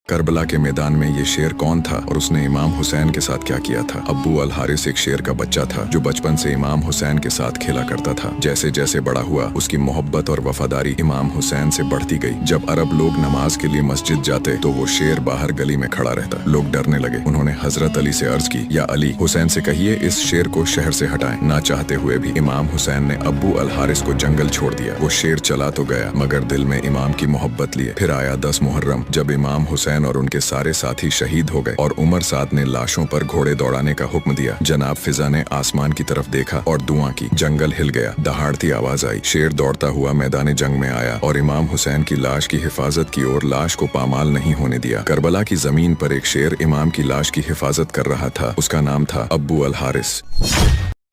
Karbala के मैदान में ये शेर कौन था और उसने इमाम हुसैन के साथ क्या किया था। अब्बू अल हारिस एक शेर का बच्चा था जो बचपन से इमाम हुसैन के साथ खेला करता था। जैसे जैसे बड़ा हुआ उसकी मोहब्बत और वफादारी इमाम हुसैन से बढ़ती गई। जब अरब लोग नमाज के लिए मस्जिद जाते तो वो शेर बाहर गली में खड़ा रहता। लोग डरने लगे। उन्होंने हजरत अली से अर्ज की, या अली, हुसैन से कहिए इस शेर को शहर से हटाएं। ना चाहते हुए भी इमाम हुसैन ने अब्बू अल हारिस को जंगल छोड़ दिया। वो शेर चला तो गया मगर दिल में इमाम की मोहब्बत लिए। फिर आया 10 मुहर्रम, जब इमाम हुसैन और उनके सारे साथी शहीद हो गए और उमर साद ने लाशों पर घोड़े दौड़ाने का हुक्म दिया। जनाब फिजा ने आसमान की तरफ देखा और दुआ की। जंगल हिल गया, दहाड़ती आवाज आई। शेर दौड़ता हुआ मैदान जंग में आया और इमाम हुसैन की लाश की हिफाजत की और लाश को पामाल नहीं होने दिया। करबला की जमीन पर एक शेर इमाम की लाश की हिफाजत कर रहा था। उसका नाम था अब्बू अल हारिस।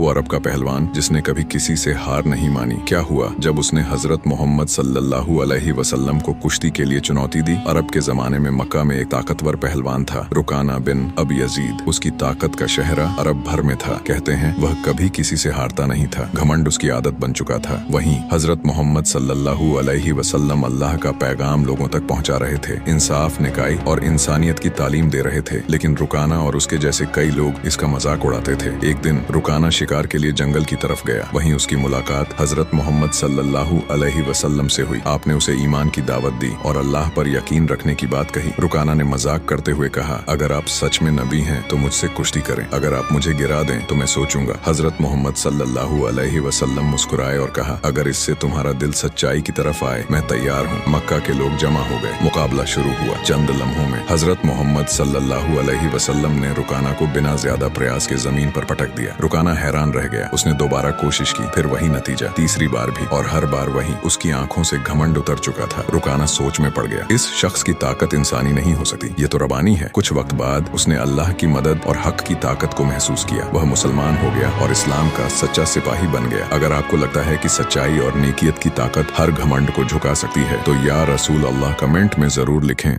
वो अरब का पहलवान जिसने कभी किसी से हार नहीं मानी। क्या हुआ जब उसने हजरत मोहम्मद सल्लल्लाहु अलैहि वसल्लम को कुश्ती के लिए चुनौती दी। अरब के जमाने में मक्का में एक ताकतवर पहलवान था, रुकाना बिन अब यजीद। उसकी ताकत का शहरा अरब भर में था। कहते हैं वह कभी किसी से हारता नहीं था। घमंड उसकी आदत बन चुका था। वहीं हजरत मोहम्मद सल्लल्लाहु अलैहि वसल्लम अल्लाह का पैगाम लोगों तक पहुंचा रहे थे, इंसाफ, निकाई और इंसानियत की तालीम दे रहे थे। लेकिन रुकाना और उसके जैसे कई लोग इसका मजाक उड़ाते थे। एक दिन रुकाना शिकार के लिए जंगल की तरफ गया। वहीं उसकी मुलाकात हजरत मोहम्मद सल्लल्लाहु अलैहि वसल्लम से हुई। आपने उसे ईमान की दावत दी और अल्लाह पर यकीन रखने की बात कही। रुकाना ने मजाक करते हुए कहा, अगर आप सच में नबी हैं तो मुझसे कुश्ती करें, अगर आप मुझे गिरा दें तो मैं सोचूंगा। हजरत मोहम्मद सल्लल्लाहु अलैहि वसल्लम मुस्कुराए और कहा, अगर इससे तुम्हारा दिल सच्चाई की तरफ आए मैं तैयार हूँ। मक्का के लोग जमा हो गए। मुकाबला शुरू हुआ। चंद लम्हों में हजरत मोहम्मद सल्लल्लाहु अलैहि वसल्लम ने रुकाना को बिना ज्यादा प्रयास के जमीन पर पटक दिया। रुकाना हैरान रह गया। उसने दोबारा कोशिश की, फिर वही नतीजा, तीसरी बार भी, और हर बार वही। उसकी आंखों से घमंड उतर चुका था। रुकाना सोच में पड़ गया, इस शख्स की ताकत इंसानी नहीं हो सकती, ये तो रबानी है। कुछ वक्त बाद उसने अल्लाह की मदद और हक की ताकत को महसूस किया। वह मुसलमान हो गया और इस्लाम का सच्चा सिपाही बन गया। अगर आपको लगता है कि सच्चाई और नेकियत की ताकत हर घमंड को झुका सकती है तो या रसूल अल्लाह कमेंट में जरूर लिखें।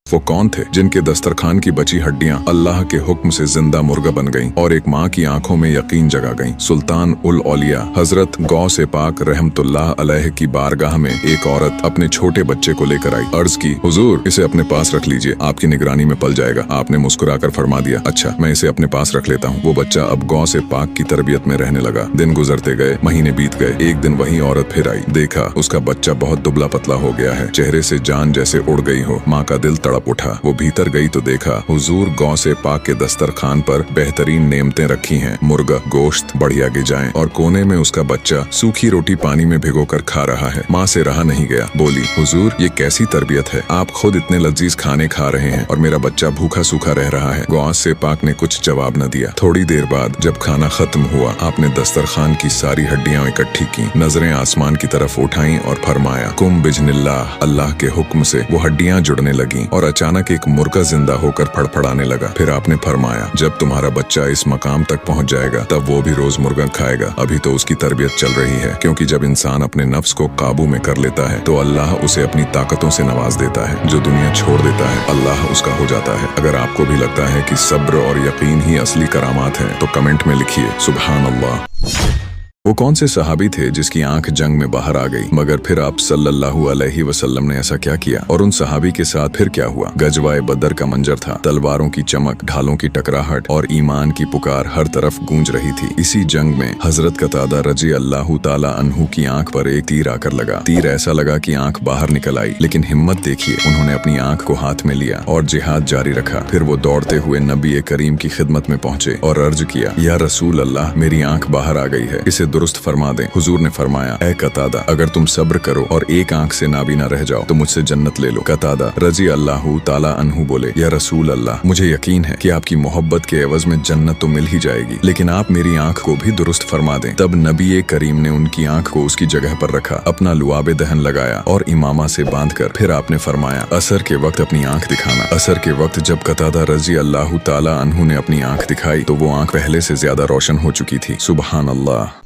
वो कौन थे जिनके दस्तरखान की बची हड्डियां अल्लाह के हुक्म से जिंदा मुर्गा बन गईं और एक माँ की आंखों में यकीन जगा गईं। सुल्तान उल औलिया हजरत गौ से पाक रहमतुल्लाह अलैह की बारगाह में एक औरत अपने छोटे बच्चे को लेकर आई। अर्ज की, हुजूर इसे अपने पास रख लीजिए, आपकी निगरानी में पल जाएगा। आपने मुस्कुराकर फरमा दिया, अच्छा मैं इसे अपने पास रख लेता हूँ। वो बच्चा अब गौ से पाक की तरबियत में रहने लगा। दिन गुजरते गए, महीने बीत गए। एक दिन वही औरत फिर आई। देखा उसका बच्चा बहुत दुबला पतला हो गया है, चेहरे से जान जैसे उड़ गई हो। माँ का दिल उठा। वो भीतर गई तो देखा हुजूर गौ से पाक के दस्तरखान पर बेहतरीन नेमतें रखी हैं, मुर्गा, गोश्त, बढ़िया गिजाएं, और कोने में उसका बच्चा सूखी रोटी पानी में भिगोकर खा रहा है। माँ से रहा नहीं गया, बोली, हुजूर ये कैसी तरबियत है, आप खुद इतने लजीज खाने खा रहे हैं और मेरा बच्चा भूखा सूखा रह रहा है। गौ से पाक ने कुछ जवाब न दिया। थोड़ी देर बाद जब खाना खत्म हुआ, आपने दस्तरखान की सारी हड्डियां इकट्ठी की, नजरें आसमान की तरफ उठाई और फरमाया, कुम बिजनिल्लाह, अल्लाह के हुक्म से वो हड्डियां जुड़ने लगी और अचानक एक मुर्गा जिंदा होकर फड़फड़ाने लगा। फिर आपने फरमाया, जब तुम्हारा बच्चा इस मकाम तक पहुंच जाएगा तब वो भी रोज मुर्गा खाएगा। अभी तो उसकी तरबियत चल रही है, क्योंकि जब इंसान अपने नफ्स को काबू में कर लेता है तो अल्लाह उसे अपनी ताकतों से नवाज देता है। जो दुनिया छोड़ देता है अल्लाह उसका हो जाता है। अगर आपको भी लगता है कि सब्र और यकीन ही असली करामात है तो कमेंट में लिखिए, सुभान अल्लाह। वो कौन से सहाबी थे जिसकी आंख जंग में बाहर आ गई, मगर फिर आप सल्लल्लाहु अलैहि वसल्लम ने ऐसा क्या किया और उन सहाबी के साथ फिर क्या हुआ। गजवाए बदर का मंजर था। तलवारों की चमक, ढालों की टकराहट और ईमान की पुकार हर तरफ गूंज रही थी। इसी जंग में हजरत कतादा रजी अल्लाह ताला अन्हु की आंख पर एक तीर आकर लगा। तीर ऐसा लगा कि आंख बाहर निकल आई, लेकिन हिम्मत देखिए, उन्होंने अपनी आंख को हाथ में लिया और जिहाद जारी रखा। फिर वो दौड़ते हुए नबी करीम की खिदमत में पहुंचे और अर्ज किया, या रसूल अल्लाह, मेरी आंख बाहर आ गई है, इसे दुरुस्त फरमा दें। हुजूर ने फरमाया, ए कतादा, अगर तुम सब्र करो और एक आंख से नाबीना रह जाओ तो मुझसे जन्नत ले लो। कतादा रजी अल्लाहु ताला अन्हु बोले, या रसूल अल्लाह, मुझे यकीन है कि आपकी मोहब्बत के एवज में जन्नत तो मिल ही जाएगी, लेकिन आप मेरी आंख को भी दुरुस्त फरमा दें। तब नबी करीम ने उनकी आंख को उसकी जगह पर रखा, अपना लुआबे दहन लगाया और इमामा से बांधकर फिर आपने फरमाया, असर के वक्त अपनी आंख दिखाना। असर के वक्त जब कतादा रजी अल्लाहु ताला अन्हु ने अपनी आंख दिखाई तो वो आंख पहले से ज्यादा रोशन हो चुकी थी। सुभान अल्लाह।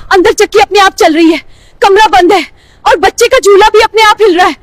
अंदर चक्की अपने आप चल रही है, कमरा बंद है और बच्चे का झूला भी अपने आप हिल रहा है।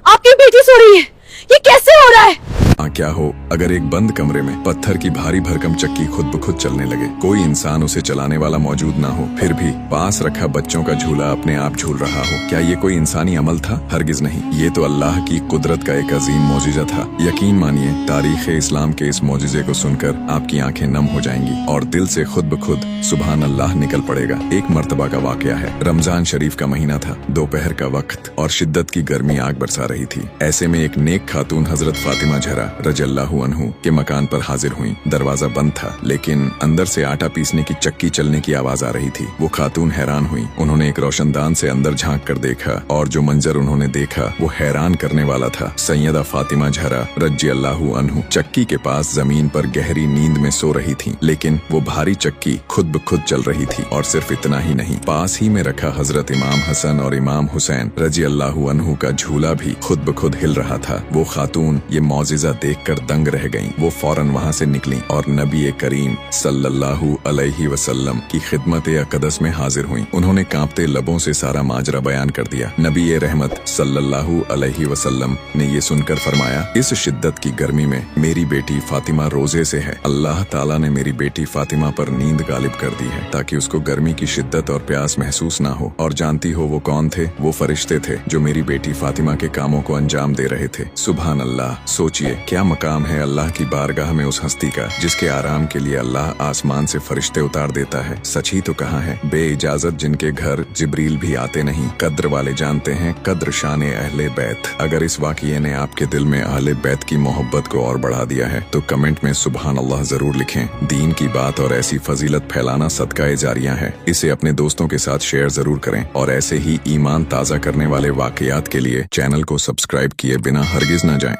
आपकी बेटी सो रही है, ये कैसे हो रहा है? हाँ, क्या हो अगर एक बंद कमरे में पत्थर की भारी भरकम चक्की खुद ब खुद चलने लगे, कोई इंसान उसे चलाने वाला मौजूद ना हो, फिर भी पास रखा बच्चों का झूला अपने आप झूल रहा हो। क्या ये कोई इंसानी अमल था? हरगिज नहीं, ये तो अल्लाह की कुदरत का एक अजीम मौजिजा था। यकीन मानिए, तारीख इस्लाम के इस मौजिजे को सुनकर आपकी आंखें नम हो जाएंगी और दिल से खुद ब खुद सुभान अल्लाह निकल पड़ेगा। एक मर्तबा का वाकया है। रमजान शरीफ का महीना था, दोपहर का वक्त और शिद्दत की गर्मी आग बरसा रही थी। ऐसे में एक नेक खातून हजरत फातिमा जहरा रज़ियल्लाहु अन्हु के मकान पर हाजिर हुई। दरवाजा बंद था, लेकिन अंदर से आटा पीसने की चक्की चलने की आवाज आ रही थी। वो खातून हैरान हुई। उन्होंने एक रोशनदान से अंदर झांक कर देखा और जो मंजर उन्होंने देखा वो हैरान करने वाला था। सैयदा फातिमा जहरा रज़ियल्लाहु अन्हु चक्की के पास जमीन पर गहरी नींद में सो रही थी, लेकिन वो भारी चक्की खुद ब खुद चल रही थी। और सिर्फ इतना ही नहीं, पास ही में रखा हजरत इमाम हसन और इमाम हुसैन रज़ियल्लाहु अन्हु का झूला भी खुद ब खुद हिल रहा था। वो खातून ये मौजिजा देखकर दंग रह गईं। वो फौरन वहां से निकली और नबी करीम सल्लल्लाहु अलैहि वसल्लम की खिदमत अक़दस में हाजिर हुई। उन्होंने कांपते लबों से सारा माजरा बयान कर दिया। नबी रहमत सल्लल्लाहु अलैहि वसल्लम ने ये सुनकर फरमाया, इस शिद्दत की गर्मी में मेरी बेटी फातिमा रोजे से है। अल्लाह ताला ने मेरी बेटी फातिमा पर नींद गालिब कर दी है ताकि उसको गर्मी की शिद्दत और प्यास महसूस ना हो। और जानती हो वो कौन थे? वो फरिश्ते थे जो मेरी बेटी फातिमा के कामों को अंजाम दे रहे थे। सुभान अल्लाह। सोचिए क्या मकाम है अल्लाह की बारगाह में उस हस्ती का जिसके आराम के लिए अल्लाह आसमान से फरिश्ते उतार देता है। सच ही तो कहा है, बे इजाजत जिनके घर जिब्रील भी आते नहीं, कद्र वाले जानते हैं कद्र शाने अहले बैत। अगर इस वाक़ये ने आपके दिल में अहले बैत की मोहब्बत को और बढ़ा दिया है तो कमेंट में सुभान अल्लाह जरूर लिखें। दीन की बात और ऐसी फजीलत फैलाना सदका जारियां है। इसे अपने दोस्तों के साथ शेयर जरूर करें और ऐसे ही ईमान ताज़ा करने वाले वाक़यात के लिए चैनल को सब्सक्राइब किए बिना हरगिज न जाएं।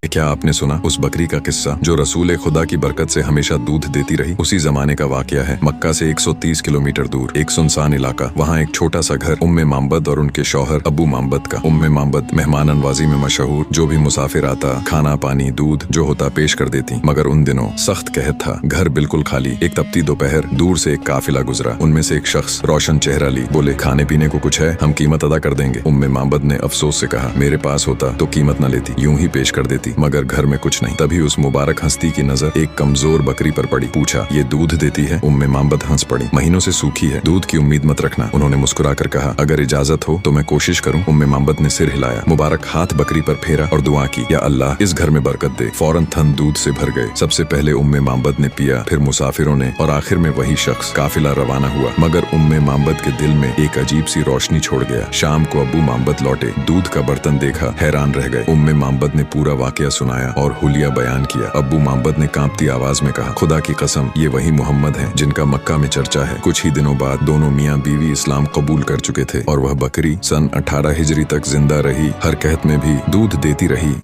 क्या आपने सुना उस बकरी का किस्सा जो रसूल खुदा की बरकत से हमेशा दूध देती रही? उसी जमाने का वाकया है। मक्का से 130 किलोमीटर दूर एक सुनसान इलाका, वहाँ एक छोटा सा घर उम्मे मामबद और उनके शौहर अबू मामबद का। उम्मे मामबद मेहमान नवाजी में मशहूर, जो भी मुसाफिर आता खाना पानी दूध जो होता पेश कर देती। मगर उन दिनों सख्त कहत था, घर बिल्कुल खाली। एक तपती दोपहर दूर से एक काफिला गुजरा। उनमें से एक शख्स रोशन चेहरा ली, बोले खाने पीने को कुछ है, हम कीमत अदा कर देंगे। उम्मे मामबद ने अफसोस से कहा, मेरे पास होता तो कीमत न लेती, यूं ही पेश कर देती, मगर घर में कुछ नहीं। तभी उस मुबारक हस्ती की नजर एक कमजोर बकरी पर पड़ी। पूछा, ये दूध देती है? उम्मे मामबद हंस पड़ी, महीनों से सूखी है, दूध की उम्मीद मत रखना। उन्होंने मुस्कुराकर कहा, अगर इजाजत हो तो मैं कोशिश करूं। उम्मे मामबद ने सिर हिलाया, मुबारक हाथ बकरी पर फेरा और दुआ की, या अल्लाह इस घर में बरकत दे। फौरन थन दूध से भर गए। सबसे पहले उम्मे मामबद ने पिया, फिर मुसाफिरों ने और आखिर में वही शख्स। काफिला रवाना हुआ, मगर उम्मे मामबद के दिल में एक अजीब सी रोशनी छोड़ गया। शाम को अबू मामबद लौटे, दूध का बर्तन देखा, हैरान रह गए। उम्मे मामबद ने पूरा वाकया सुनाया और हुलिया बयान किया। अबू मामबद ने कांपती आवाज में कहा, खुदा की कसम ये वही मोहम्मद हैं जिनका मक्का में चर्चा है। कुछ ही दिनों बाद दोनों मियाँ बीवी इस्लाम कबूल कर चुके थे और वह बकरी सन 18 हिजरी तक जिंदा रही, हर कहत में भी दूध देती रही।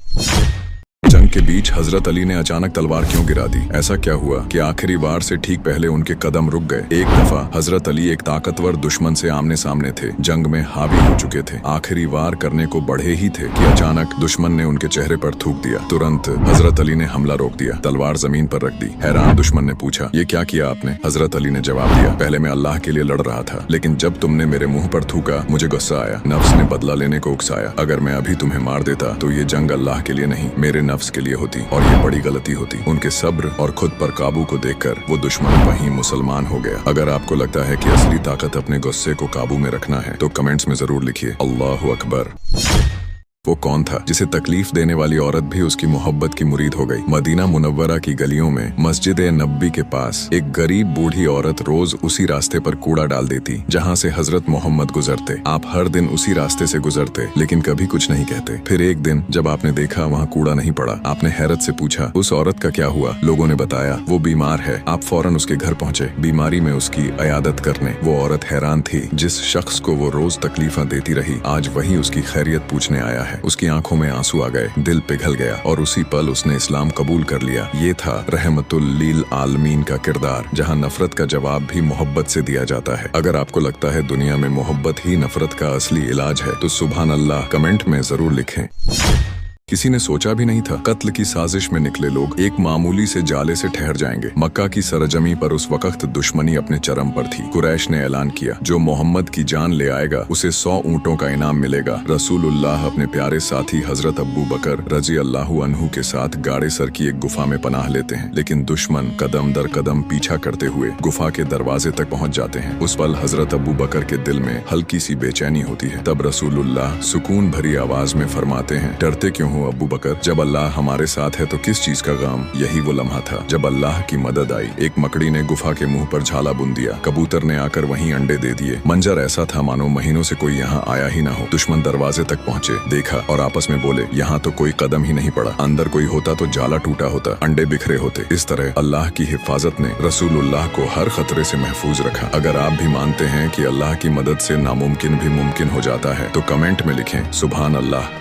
जंग के बीच हजरत अली ने अचानक तलवार क्यों गिरा दी? ऐसा क्या हुआ कि आखिरी वार से ठीक पहले उनके कदम रुक गए? एक दफा हजरत अली एक ताकतवर दुश्मन से आमने सामने थे, जंग में हावी हो चुके थे, आखिरी वार करने को बढ़े ही थे कि अचानक दुश्मन ने उनके चेहरे पर थूक दिया। तुरंत हजरत अली ने हमला रोक दिया, तलवार जमीन पर रख दी। हैरान दुश्मन ने पूछा, ये क्या किया आपने? हजरत अली ने जवाब दिया, पहले मैं अल्लाह के लिए लड़ रहा था, लेकिन जब तुमने मेरे मुंह पर थूका मुझे गुस्सा आया, नफ्स ने बदला लेने को उकसाया। अगर मैं अभी तुम्हें मार देता तो ये जंग अल्लाह के लिए नहीं मेरे नफ्स के लिए होती और ये बड़ी गलती होती। उनके सब्र और खुद पर काबू को देखकर वो दुश्मन वहीं मुसलमान हो गया। अगर आपको लगता है कि असली ताकत अपने गुस्से को काबू में रखना है तो कमेंट्स में जरूर लिखिए अल्लाहु अकबर। वो कौन था जिसे तकलीफ देने वाली औरत भी उसकी मोहब्बत की मुरीद हो गई? मदीना मुनव्वरा की गलियों में मस्जिद नबी के पास एक गरीब बूढ़ी औरत रोज उसी रास्ते पर कूड़ा डाल देती जहाँ से हजरत मोहम्मद गुजरते। आप हर दिन उसी रास्ते से गुजरते लेकिन कभी कुछ नहीं कहते। फिर एक दिन जब आपने देखा वहाँ कूड़ा नहीं पड़ा, आपने हैरत से पूछा, उस औरत का क्या हुआ? लोगों ने बताया, वो बीमार है। आप फौरन उसके घर पहुँचे, बीमारी में उसकी इयादत करने। वो औरत हैरान थी, जिस शख्स को वो रोज तकलीफें देती रही आज वही उसकी खैरियत पूछने आया है। उसकी आंखों में आंसू आ गए, दिल पिघल गया और उसी पल उसने इस्लाम कबूल कर लिया। ये था रहमतुल लिल आलमीन का किरदार, जहां नफरत का जवाब भी मोहब्बत से दिया जाता है। अगर आपको लगता है दुनिया में मोहब्बत ही नफरत का असली इलाज है तो सुभान अल्लाह कमेंट में जरूर लिखें। किसी ने सोचा भी नहीं था कत्ल की साजिश में निकले लोग एक मामूली से जाले से ठहर जाएंगे। मक्का की सरजमी पर उस वक्त दुश्मनी अपने चरम पर थी। कुरैश ने ऐलान किया, जो मोहम्मद की जान ले आएगा उसे 100 ऊंटों का इनाम मिलेगा। रसूलुल्लाह अपने प्यारे साथी हजरत अब्बू बकर रजी अल्लाहु अन्हु के साथ गाड़े सर की एक गुफा में पनाह लेते हैं, लेकिन दुश्मन कदम दर कदम पीछा करते हुए गुफा के दरवाजे तक पहुंच जाते हैं। उस पल हजरत अब्बू बकर के दिल में हल्की सी बेचैनी होती है। तब रसूलुल्लाह सुकून भरी आवाज में फरमाते हैं, डरते क्यों हो अब्बू बकर, जब अल्लाह हमारे साथ है तो किस चीज का गम। यही वो लम्हा था जब अल्लाह की मदद आई। एक मकड़ी ने गुफा के मुंह पर झाला बुन दिया, कबूतर ने आकर वहीं अंडे दे दिए। मंजर ऐसा था मानो महीनों से कोई यहाँ आया ही ना हो। दुश्मन दरवाजे तक पहुँचे, देखा और आपस में बोले, यहाँ तो कोई कदम ही नहीं पड़ा, अंदर कोई होता तो जाला टूटा होता, अंडे बिखरे होते। इस तरह अल्लाह की हिफाजत ने रसूलुल्लाह को हर खतरे से महफूज रखा। अगर आप भी मानते हैं कि अल्लाह की मदद से नामुमकिन भी मुमकिन हो जाता है तो कमेंट में लिखें सुभान अल्लाह।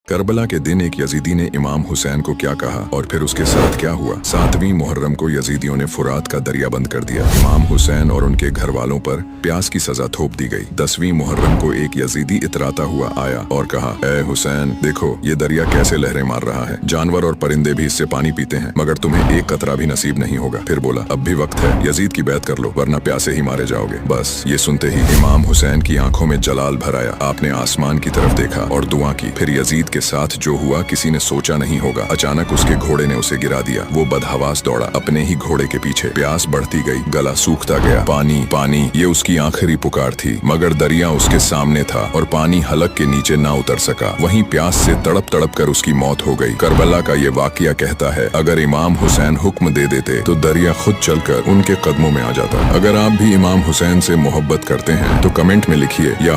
करबला के दिन एक यजीदी ने इमाम हुसैन को क्या कहा और फिर उसके साथ क्या हुआ। 7वीं मुहर्रम को यजीदियों ने फुरात का दरिया बंद कर दिया। इमाम हुसैन और उनके घर वालों पर प्यास की सजा थोप दी गई। 10वीं मुहर्रम को एक यजीदी इतराता हुआ आया और कहा, ए हुसैन देखो ये दरिया कैसे लहरें मार रहा है, जानवर और परिंदे भी इससे पानी पीते हैं मगर तुम्हें एक कतरा भी नसीब नहीं होगा। फिर बोला, अब भी वक्त है, यजीद की बैत कर लो वरना प्यासे ही मारे जाओगे। बस ये सुनते ही इमाम हुसैन की आंखों में जलाल भर आया। आपने आसमान की तरफ देखा और दुआ की। फिर यजीद के साथ जो हुआ किसी ने सोचा नहीं होगा। अचानक उसके घोड़े ने उसे गिरा दिया। वो बदहवास दौड़ा अपने ही घोड़े के पीछे। प्यास बढ़ती गई, गला सूखता गया। पानी पानी ये उसकी आखिरी पुकार थी, मगर दरिया उसके सामने था और पानी हलक के नीचे ना उतर सका। वहीं प्यास से तड़प तड़प कर उसकी मौत हो गई। करबला का ये वाकया कहता है, अगर इमाम हुसैन हुक्म दे देते तो दरिया खुद चलकर उनके कदमों में आ जाता। अगर आप भी इमाम हुसैन से मोहब्बत करते हैं तो कमेंट में लिखिए, या